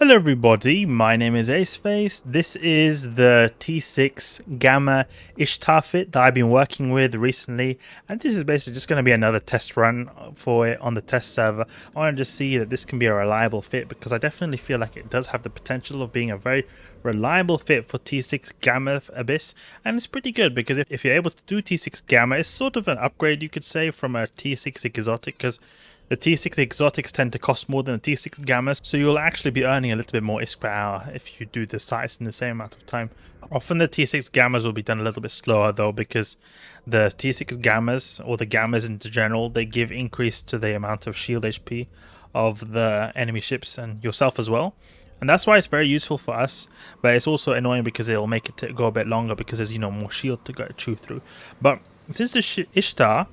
Hello everybody, my name is Aceface. This is the T6 Gamma Ishtar fit that I've been working with recently, and this is basically just going to be another test run for it on the test server. I want to just see that this can be a reliable fit because I definitely feel like it does have the potential of being a very reliable fit for T6 Gamma Abyss, and it's pretty good because if you're able to do T6 Gamma, it's sort of an upgrade, you could say, from a T6 Exotic, because the T6 Exotics tend to cost more than the T6 Gammas, so you'll actually be earning a little bit more ISK per hour if you do the sites in the same amount of time. Often the T6 Gammas will be done a little bit slower though, because the T6 Gammas, or the Gammas in general, they give increase to the amount of shield HP of the enemy ships and yourself as well. And that's why it's very useful for us, but it's also annoying because it'll make it go a bit longer because there's, more shield to chew through. But since the Ishtar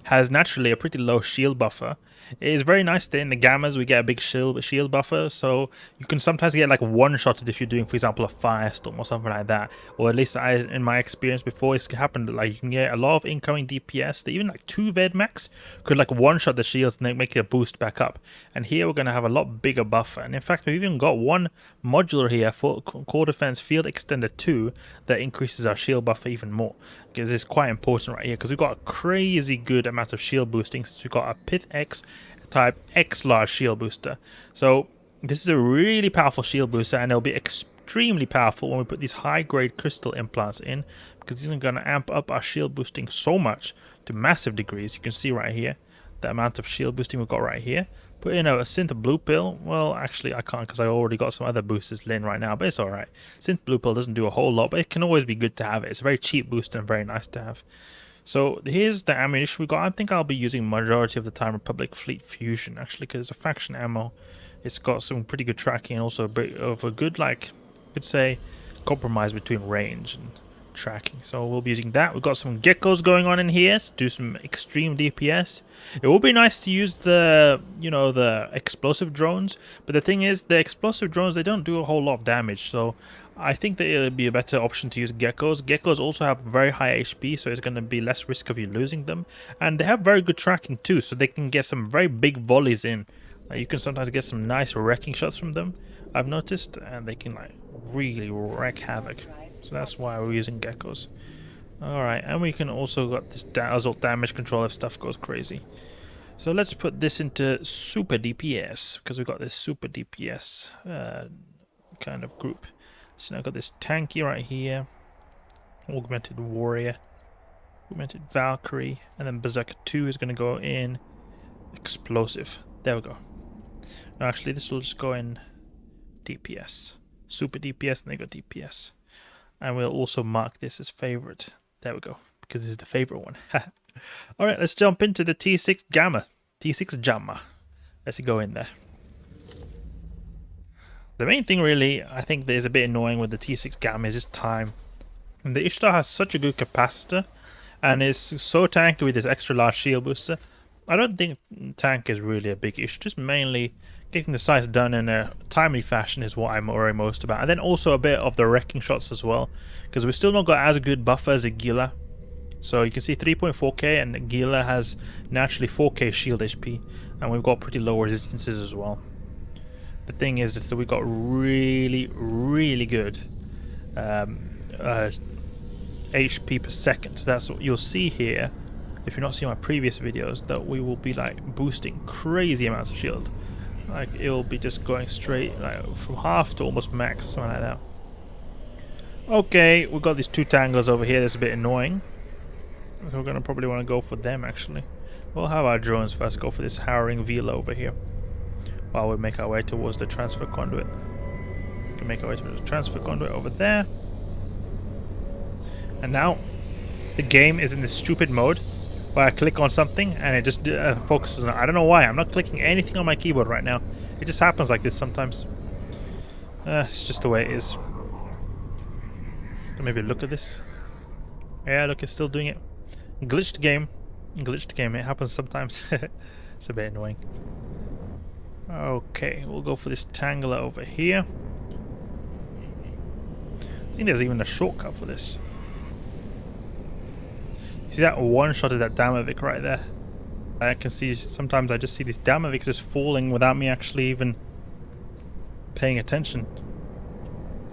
has naturally a pretty low shield buffer, it is very nice that in the Gammas we get a big shield buffer, so you can sometimes get like one-shotted if you're doing, for example, a firestorm or something like that. Or at least in my experience before, it's happened that like you can get a lot of incoming DPS that even like 2 Vedmax could like one-shot the shields and then make it boost back up. And here we're going to have a lot bigger buffer, and in fact we've even got one modular here for Core Defense Field Extender 2 that increases our shield buffer even more. Because it's quite important right here, because we've got a crazy good amount of shield boosting since we've got a Pith X type X large shield booster. So this is a really powerful shield booster, and it'll be extremely powerful when we put these high grade crystal implants in, because these are going to amp up our shield boosting so much to massive degrees. You can see right here the amount of shield boosting we've got right here. Put in a Synth Blue Pill. Well, actually I can't because I already got some other boosters in right now, but it's alright. Synth Blue Pill doesn't do a whole lot, but it can always be good to have it. It's a very cheap booster and very nice to have. So here's the ammunition we got. I think I'll be using majority of the time Republic Fleet Fusion, actually, because it's a faction ammo. It's got some pretty good tracking and also a bit of a good, like, I could say, compromise between range and tracking. So we'll be using that. We've got some Geckos going on in here to do some extreme DPS. It will be nice to use the, the explosive drones, but the thing is, the explosive drones, they don't do a whole lot of damage, so I think that it'll be a better option to use Geckos. Geckos also have very high HP, so it's going to be less risk of you losing them, and they have very good tracking too, so they can get some very big volleys in. You can sometimes get some nice wrecking shots from them, I've noticed, and they can like really wreak havoc. So that's why we're using Geckos. Alright, and we can also got this assault damage control if stuff goes crazy. So let's put this into super DPS, because we've got this super DPS kind of group. So now I've got this tanky right here, Augmented Warrior, Augmented Valkyrie, and then Berserker II is going to go in explosive. There we go. No, actually this will just go in DPS. Super DPS, and they got DPS. And we'll also mark this as favorite. There we go, because this is the favorite one. Alright, let's jump into the T6 Gamma. T6 Gamma. Let's go in there. The main thing really, I think that is a bit annoying with the T6 Gamma is its time. And the Ishtar has such a good capacitor, and is so tanky with this extra large shield booster. I don't think tank is really a big issue, just mainly getting the sites done in a timely fashion is what I'm worried most about. And then also a bit of the wrecking shots as well, because we've still not got as good buffer as a Gila. So you can see 3.4k, and the Gila has naturally 4k shield HP, and we've got pretty low resistances as well. The thing is that we got really good HP per second. So that's what you'll see here. If you're not seeing my previous videos, that we will be like boosting crazy amounts of shield. Like it'll be just going straight like from half to almost max, something like that. Okay, we've got these 2 tanglers over here. That's a bit annoying. So we're gonna probably want to go for them actually. We'll have our drones first go for this harrowing Vila over here, while we make our way towards the transfer conduit. We can make our way to the transfer conduit over there. And now the game is in this stupid mode where I click on something and it just focuses on it. I don't know why. I'm not clicking anything on my keyboard right now. It just happens like this sometimes. It's just the way it is. Maybe look at this. Yeah, look, it's still doing it. Glitched game. Glitched game. It happens sometimes. It's a bit annoying. Okay, we'll go for this Tangler over here. I think there's even a shortcut for this. See that one shot of that Damavik right there? I can see sometimes I just see these Damaviks just falling without me actually even paying attention.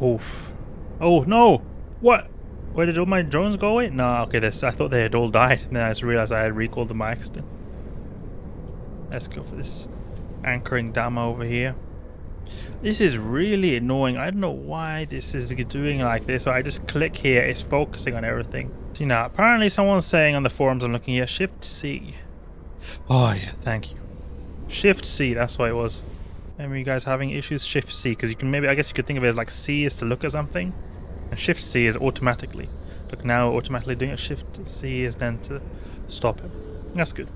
Oof. Oh no! What? Where did all my drones go away? No, okay, this. I thought they had all died, and then I just realized I had recalled them by accident. Let's go for this anchoring dam over here. This is really annoying. I don't know why this is doing like this. So I just click here, it's focusing on everything. See now, apparently someone's saying on the forums I'm looking here, Shift C. Oh yeah, thank you. Shift C, that's what it was. Maybe you guys having issues? Shift C, because you can maybe, I guess you could think of it as like C is to look at something, and Shift C is automatically. Look now, automatically doing it. Shift C is then to stop it. That's good.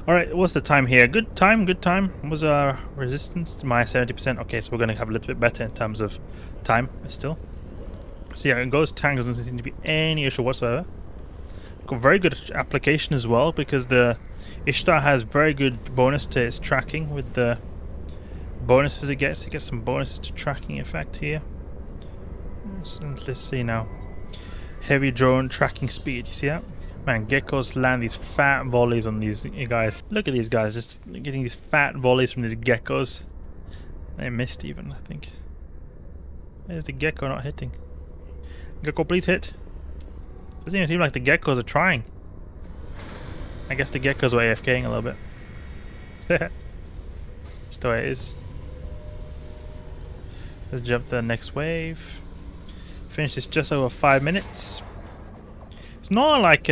Alright, what's the time here? Good time, good time. What was our resistance to my 70%? Okay, so we're going to have a little bit better in terms of time still. So yeah, it goes tank, doesn't seem to be any issue whatsoever. Got very good application as well, because the Ishtar has very good bonus to its tracking with the bonuses it gets. It gets some bonuses to tracking effect here. So let's see now. Heavy drone tracking speed, you see that? Man, geckos land these fat volleys on these guys. Look at these guys, just getting these fat volleys from these geckos. They missed even, I think. There's the gecko not hitting. Gecko, please hit. Doesn't even seem like the geckos are trying. I guess the geckos were AFKing a little bit. That's the way it is. Let's jump to the next wave. Finish this just over 5 minutes. It's not like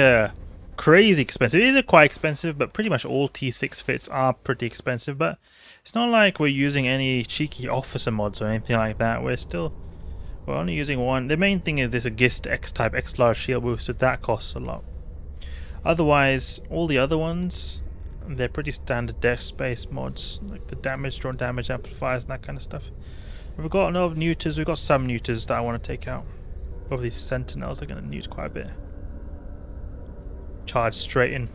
crazy expensive. It is quite expensive, but pretty much all T6 fits are pretty expensive. But it's not like we're using any cheeky officer mods or anything like that. We're only using one. The main thing is there's a Gist X-type X-large shield booster. That costs a lot. Otherwise, all the other ones, they're pretty standard desk-based mods, like the damage, drone damage amplifiers, and that kind of stuff. We've got no neuters. We've got some neuters that I want to take out. Both these sentinels are going to neut quite a bit. Charge straight in.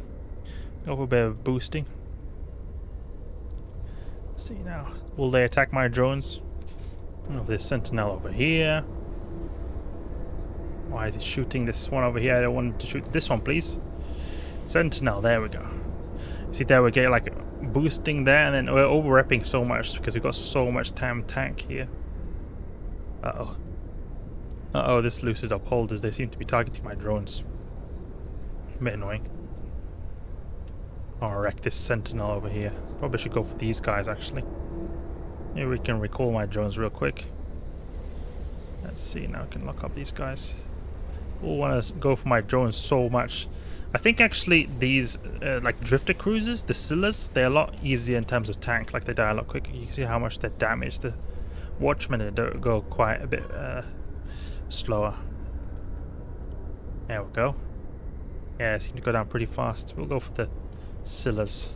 Go for a bit of boosting. Let's see now. Will they attack my drones? Oh, there's sentinel over here. Why is he shooting this one over here? I don't want to shoot this one, please. Sentinel, there we go. See there we get like boosting there, and then we're over-repping so much because we've got so much tank here. Uh-oh. Uh-oh, this lucid upholders, they seem to be targeting my drones. A bit annoying. I'll wreck this sentinel over here. Probably should go for these guys actually. Maybe we can recall my drones real quick. Let's see, now I can lock up these guys. I want to go for my drones so much. I think actually these like drifter cruisers, the Scylla's, they're a lot easier in terms of tank. Like they die a lot quicker. You can see how much they damage. The Watchmen they go quite a bit slower. There we go. Yeah, it seems to go down pretty fast. We'll go for the Scylla's.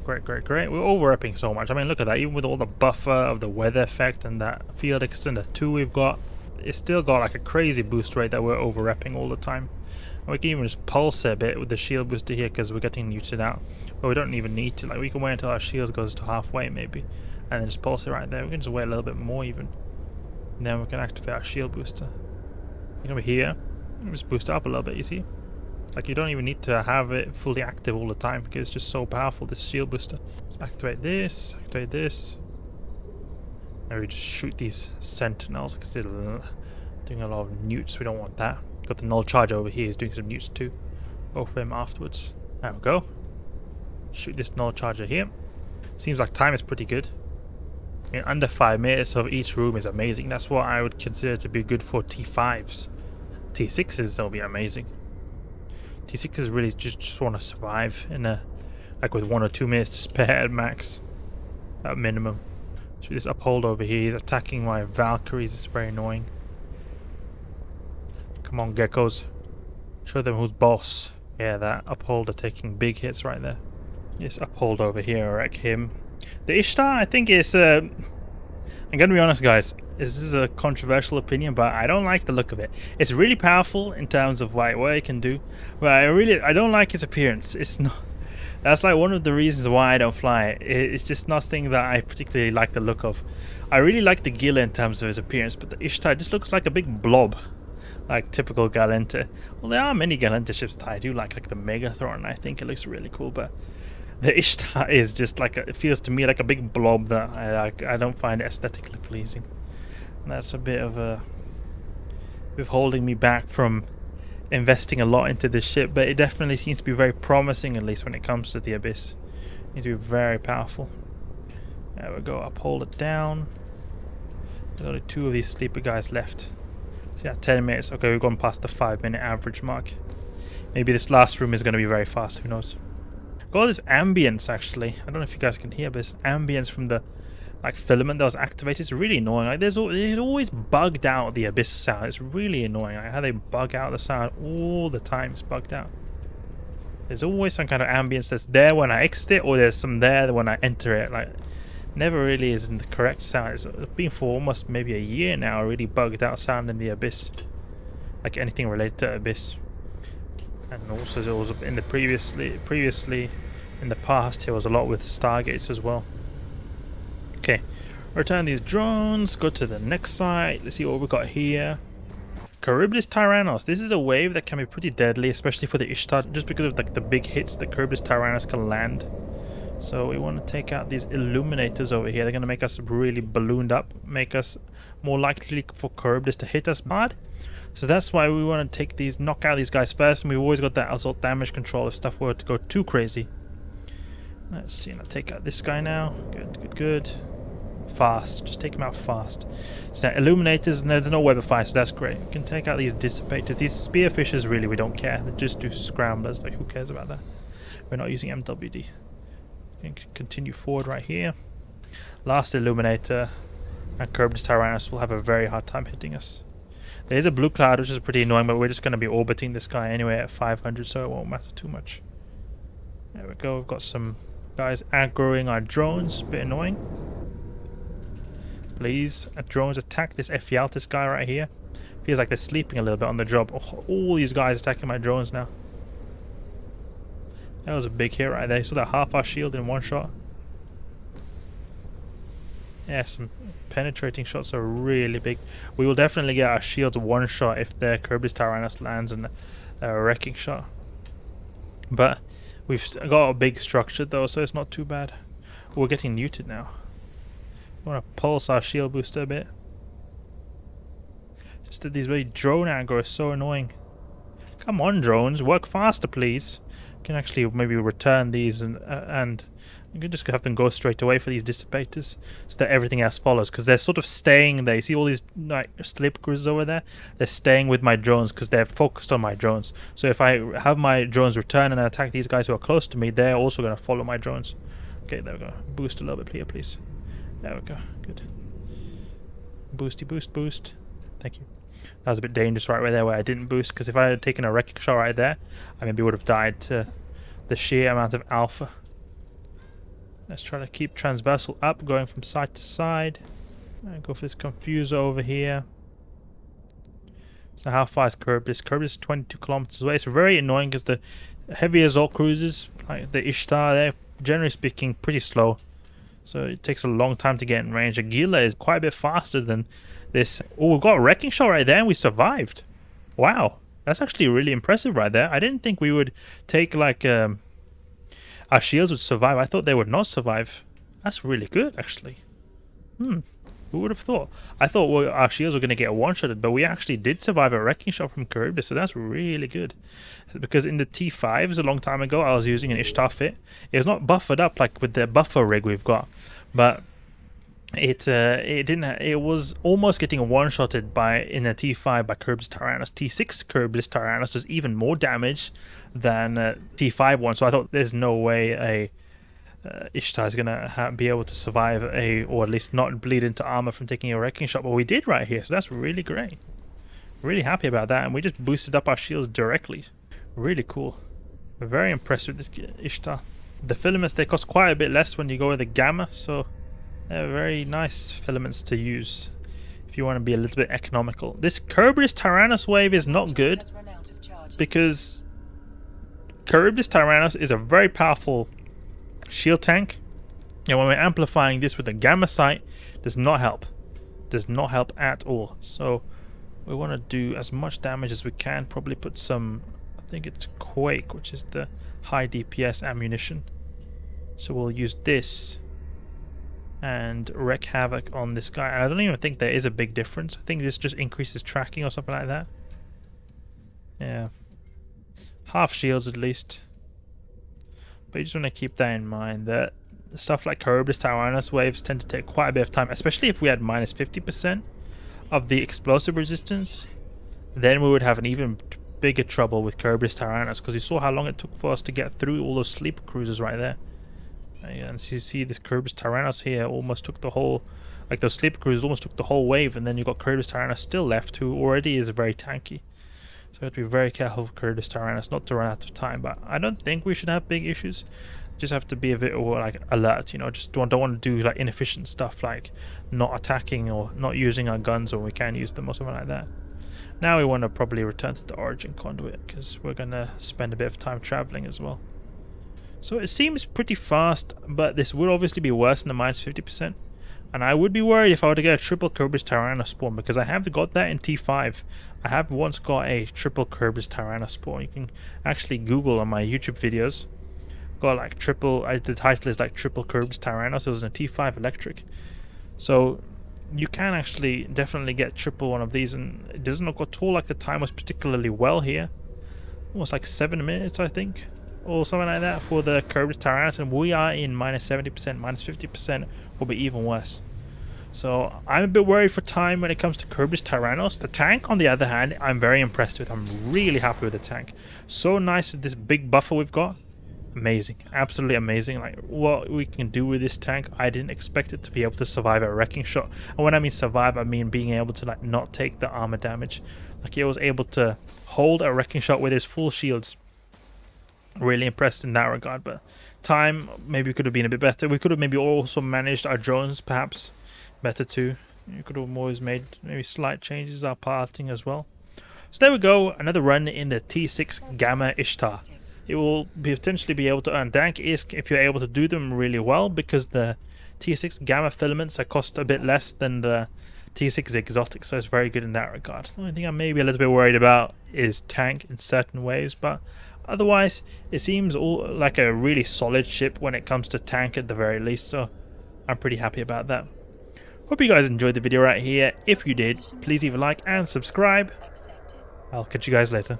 Great, great, great. We're over-repping so much. I mean, look at that. Even with all the buffer of the weather effect and that field extender 2 we've got, it's still got like a crazy boost rate that we're over-repping all the time. And we can even just pulse a bit with the shield booster here because we're getting neutered out. But we don't even need to. Like, we can wait until our shield goes to halfway maybe, and then just pulse it right there. We can just wait a little bit more even. And then we can activate our shield booster. Over here, just boost it up a little bit, you see? Like, you don't even need to have it fully active all the time because it's just so powerful, this shield booster. Let's activate this, activate this. And we just shoot these sentinels because they're doing a lot of newts. We don't want that. Got the null charge over here, he's doing some newts too. Both of them afterwards. There we go. Shoot this null charger here. Seems like time is pretty good. I mean, under 5 minutes of each room is amazing. That's what I would consider to be good for T5s. T6s, they'll be amazing. T6s really just want to survive in a, like with 1 or 2 minutes to spare at max, at minimum. So this uphold over here, he's attacking my Valkyries. It's very annoying. Come on, geckos, show them who's boss. Yeah, that upholder taking big hits right there. This uphold over here, wreck him. The Ishtar, I think is I'm gonna be honest, guys. This is a controversial opinion, but I don't like the look of it. It's really powerful in terms of what it can do, but I don't like its appearance. It's not. That's like one of the reasons why I don't fly it. It's just nothing that I particularly like the look of. I really like the Gila in terms of his appearance, but the Ishtar just looks like a big blob, like typical Galenta. Well, there are many Galenta ships that I do like the Megathron. I think it looks really cool, but The Ishtar is just like it feels to me like a big blob that I don't find aesthetically pleasing. And that's a bit of a holding me back from investing a lot into this ship, but it definitely seems to be very promising, at least when it comes to the Abyss. It needs to be very powerful. There we go, uphold it down. There's only 2 of these sleeper guys left. So yeah, 10 minutes. Okay, we've gone past the 5-minute average mark. Maybe this last room is going to be very fast, who knows. Got all this ambience actually. I don't know if you guys can hear, but this ambience from the like filament that was activated is really annoying. Like it always bugged out the Abyss sound. It's really annoying. Like how they bug out the sound all the time. It's bugged out. There's always some kind of ambience that's there when I exit, or there's some there when I enter it. Like never really is in the correct sound. It's been for almost maybe a year now. A really bugged out sound in the Abyss, like anything related to Abyss. And also there was in the previously in the past there was a lot with Stargates as well. Okay, return these drones, go to the next site, let's see what we got here. Charybdis Tyrannos. This is a wave that can be pretty deadly, especially for the Ishtar, just because of like the big hits that Charybdis Tyrannos can land. So we want to take out these illuminators over here. They're going to make us really ballooned up, make us more likely for Charybdis to hit us hard. So that's why we want to take these, knock out these guys first, and we've always got that assault damage control if stuff were to go too crazy. Let's see, I'll take out this guy now. Good, good, good. Fast, just take him out fast. So now illuminators, and there's no web of fire, so that's great. We can take out these dissipators. These spearfishers, really, we don't care. They just do scramblers, like who cares about that? We're not using MWD. We can continue forward right here. Last illuminator, and Charybdis Tyrannos will have a very hard time hitting us. There is a blue cloud, which is pretty annoying, but we're just going to be orbiting this guy anyway at 500, so it won't matter too much. There we go, we've got some guys aggroing our drones, a bit annoying. Please, drones attack this Ephialtes guy right here. Feels like they're sleeping a little bit on the job. Oh, all these guys attacking my drones now. That was a big hit right there. You saw that half our shield in one shot. Yeah, some penetrating shots are really big. We will definitely get our shields one shot if the Charybdis Tyrannos lands and a wrecking shot. But we've got a big structure though, so it's not too bad. We're getting neutered now. We want to pulse our shield booster a bit. Just that these very drone aggro is so annoying. Come on, drones, work faster, please. You can actually maybe return these and you can just have them go straight away for these dissipators so that everything else follows, because they're sort of staying there. You see all these like slip cruisers over there? They're staying with my drones because they're focused on my drones. So if I have my drones return and attack these guys who are close to me, they're also going to follow my drones. Okay, there we go. Boost a little bit here, please. There we go. Good. Boosty boost boost. Thank you. That was a bit dangerous right there where I didn't boost, because if I had taken a wrecking shot right there, I maybe would have died to the sheer amount of alpha. Let's try to keep transversal up, going from side to side. And go for this confuser over here. So how far is Charybdis? Charybdis is 22 kilometers away. It's very annoying because the heavy assault cruisers, like the Ishtar, they're generally speaking pretty slow. So it takes a long time to get in range. Aguila is quite a bit faster than this. Oh, we've got a wrecking shot right there and we survived. Wow. That's actually really impressive right there. I didn't think we would take like... our shields would survive. I thought they would not survive. That's really good, actually. Who would have thought? I thought our shields were going to get one-shotted, but we actually did survive a wrecking shot from Charybdis, so that's really good. Because in the T5s a long time ago, I was using an Ishtar fit. It was not buffered up like with the buffer rig we've got, but it was almost getting one-shotted in a T5 by Charybdis Tyrannos. T6 Charybdis Tyrannos does even more damage than T5 one, so I thought there's no way a Ishtar is gonna be able to survive or at least not bleed into armor from taking a wrecking shot, but we did right here, so that's really great. Really happy about that, and we just boosted up our shields directly. Really cool. We're very impressed with this Ishtar. The filaments, they cost quite a bit less when you go with the Gamma, so they're very nice filaments to use if you want to be a little bit economical. This Charybdis Tyrannos wave is not good because Charybdis Tyrannos is a very powerful shield tank, and when we're amplifying this with a Gamma sight, does not help. Does not help at all. So we want to do as much damage as we can. Probably put some, I think it's Quake, which is the high DPS ammunition. So we'll use this and wreak havoc on this guy. I don't even think there is a big difference. I think this just increases tracking or something like that. Yeah. Half shields at least. But you just want to keep that in mind, that stuff like Charybdis Tyrannus waves tend to take quite a bit of time, especially if we had minus 50% of the explosive resistance. Then we would have an even bigger trouble with Charybdis Tyrannus, because you saw how long it took for us to get through all those sleeper cruisers right there. And so you see this Charybdis Tyrannus here almost took the whole, like those sleeper cruisers almost took the whole wave, and then you've got Charybdis Tyrannus still left, who already is very tanky. So we have to be very careful with Charybdis Tyrannus not to run out of time, but I don't think we should have big issues. Just have to be a bit like alert, you know, just don't want to do like inefficient stuff like not attacking or not using our guns when we can use them or something like that. Now we want to probably return to the origin conduit, because we're going to spend a bit of time traveling as well. So it seems pretty fast, but this would obviously be worse than the minus 50%. And I would be worried if I were to get a triple Charybdis Tyrannus spawn, because I have got that in T5. I have once got a triple Charybdis Tyrannus spawn. You can actually Google on my YouTube videos. Got like triple, the title is like triple Charybdis Tyrannus. It was in a T5 electric. So you can actually definitely get triple one of these, and it doesn't look at all like the time was particularly well here. Almost like 7 minutes, I think, or something like that for the Charybdis Tyrannus, and we are in minus 70%, minus 50% will be even worse. So I'm a bit worried for time when it comes to Charybdis Tyrannus. The tank, on the other hand, I'm very impressed with. I'm really happy with the tank. So nice with this big buffer we've got. Amazing, absolutely amazing. Like what we can do with this tank, I didn't expect it to be able to survive a wrecking shot. And when I mean survive, I mean being able to like not take the armor damage. Like it was able to hold a wrecking shot with his full shields. Really impressed in that regard. But time maybe could have been a bit better. We could have maybe also managed our drones perhaps better too. You could have always made maybe slight changes our piloting as well. So there we go, another run in the T6 Gamma Ishtar. It will potentially be able to earn dank ISK if you're able to do them really well, because the T6 Gamma filaments cost a bit less than the T6 Exotic, so it's very good in that regard. The only thing I'm maybe a little bit worried about is tank in certain ways, but otherwise it seems all like a really solid ship when it comes to tank at the very least, so I'm pretty happy about that. Hope you guys enjoyed the video right here. If you did, please leave a like and subscribe. I'll catch you guys later.